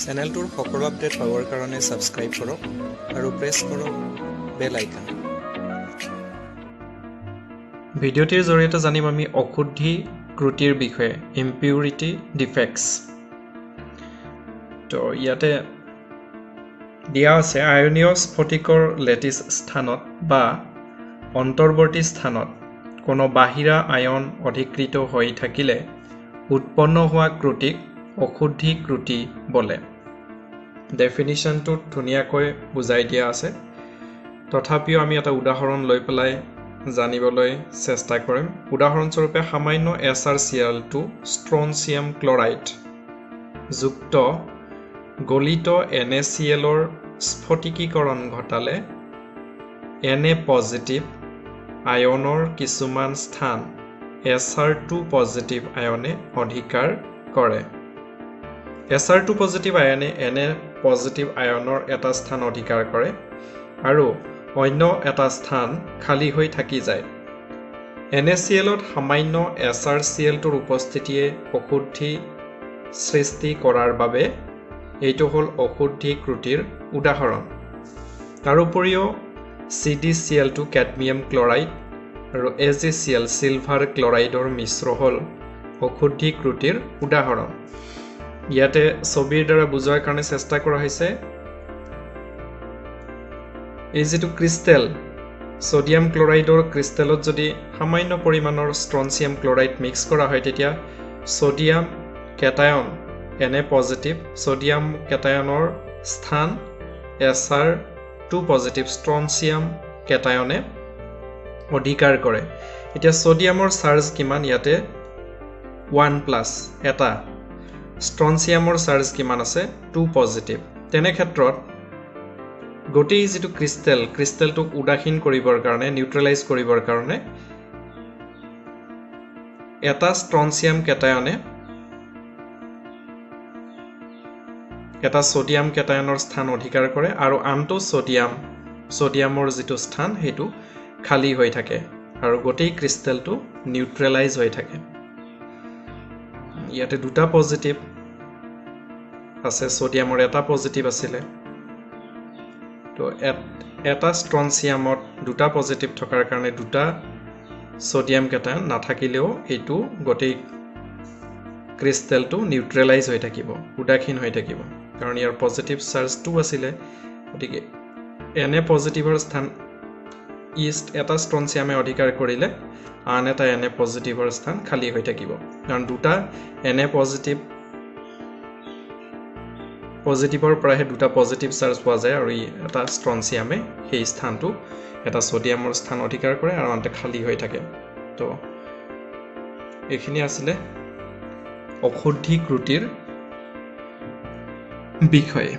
চেনেলটোৰ সকলো আপডেট পাবৰ কাৰণে সাবস্ক্ৰাইব কৰক আৰু প্ৰেছ কৰক বেল আইকন। ভিডিঅ'টিৰ জৰিয়তে জানিম আমি অশুদ্ধি ক্ৰুটিৰ বিষয়ে, impurity defects। তো ইয়াতে দিয়া আছে আয়নীয় স্ফটিকৰ লেটিছ স্থানত বা অন্তৰ্বৰ্তী স্থানত কোনো বাহিৰা আয়ন অধিকৃত হৈ থাকিলে উৎপন্ন হোৱা ক্ৰুটিক অশুদ্ধি ক্ৰুটি বোলে। ডেফিনিশ্যনটো ধুনীয়াকৈ বুজাই দিয়া আছে, তথাপিও আমি এটা উদাহৰণ লৈ পেলাই জানিবলৈ চেষ্টা কৰিম। উদাহৰণস্বৰূপে সামান্য SrCl2 ষ্ট্ৰনচিয়াম ক্লৰাইড যুক্ত গলিত NaClৰ স্ফটিকীকৰণ ঘটালে Na পজিটিভ আয়নৰ কিছুমান স্থান Sr2 পজিটিভ আয়নে অধিকাৰ কৰে। Sr2 পজিটিভ আয়নে Na পজিটিভ আয়নৰ এটা স্থান অধিকাৰ কৰে আৰু অন্য এটা স্থান খালী হৈ থাকি যায়। NaClত সামান্য SrCl2ৰ উপস্থিতিয়ে অশুদ্ধি সৃষ্টি কৰাৰ বাবে এইটো হ'ল অশুদ্ধি ক্ৰুটিৰ উদাহৰণ। তাৰোপৰিও CdCl2 কেডমিয়াম ক্লৰাইড আৰু AgCl চিলভাৰ ক্লৰাইডৰ মিশ্ৰ হ'ল অশুদ্ধি ক্ৰুটিৰ উদাহৰণ। ইয়াতে ছবিৰ দ্বাৰা বুজোৱাৰ কাৰণে চেষ্টা কৰা হৈছে। এই যিটো ক্ৰিষ্টেল, সোডিয়াম ক্লৰাইডৰ ক্ৰিষ্টেলত যদি সামান্য পৰিমাণৰ ষ্ট্ৰনচিয়াম ক্লৰাইড মিক্স কৰা হয়, তেতিয়া sodium cation Na positive sodium কেটায়নৰ স্থান Sr2 পজিটিভ ষ্ট্ৰনচিয়াম কেটায়নে অধিকাৰ কৰে। এতিয়া সোডিয়ামৰ চাৰ্জ কিমান? ইয়াতে 1+ এটা, ষ্ট্ৰনচিয়ামৰ চাৰ্জ কিমান আছে? 2 পজিটিভ। তেনে ক্ষেত্ৰত গোটেই যিটো ক্ৰিষ্টেলটোক উদাসীন কৰিবৰ কাৰণে, নিউট্ৰেলাইজ কৰিবৰ কাৰণে এটা ষ্ট্ৰনচিয়াম কেটায়নে এটা সোডিয়াম কেটায়নৰ স্থান অধিকাৰ কৰে আৰু আনটো সোডিয়ামৰ যিটো স্থান সেইটো খালী হৈ থাকে আৰু গোটেই ক্ৰিষ্টেলটো নিউট্ৰেলাইজ হৈ থাকে। ইয়াতে দুটা পজিটিভ আছে, সোডিয়ামৰ এটা পজিটিভ আছিলে, তো এটা ষ্ট্ৰনচিয়ামত দুটা পজিটিভ থকাৰ কাৰণে দুটা সোডিয়াম কেটায়ন নাথাকিলেও এইটো গোটেই ক্ৰিষ্টেলটো নিউট্ৰেলাইজ হৈ থাকিব, উদাসীন হৈ থাকিব, কাৰণ ইয়াৰ পজিটিভ চাৰ্জ 2 আছিলে। গতিকে Na পজিটিভৰ স্থান এটা ষ্ট্ৰনচিয়ামে অধিকাৰ কৰিলে আন এটা Na পজিটিভৰ স্থান খালী হৈ থাকিব, কাৰণ দুটা Na পজিটিভৰ পৰাহে দুটা পজিটিভ চাৰ্জ পোৱা যায় আৰু এটা ষ্ট্ৰনচিয়ামে সেই স্থানটো এটা সোডিয়ামৰ স্থান অধিকাৰ কৰে আৰু আনটো খালী হৈ থাকে। তো এইখিনি আছিলে অশুদ্ধি ক্ৰুটিৰ বিষয়ে।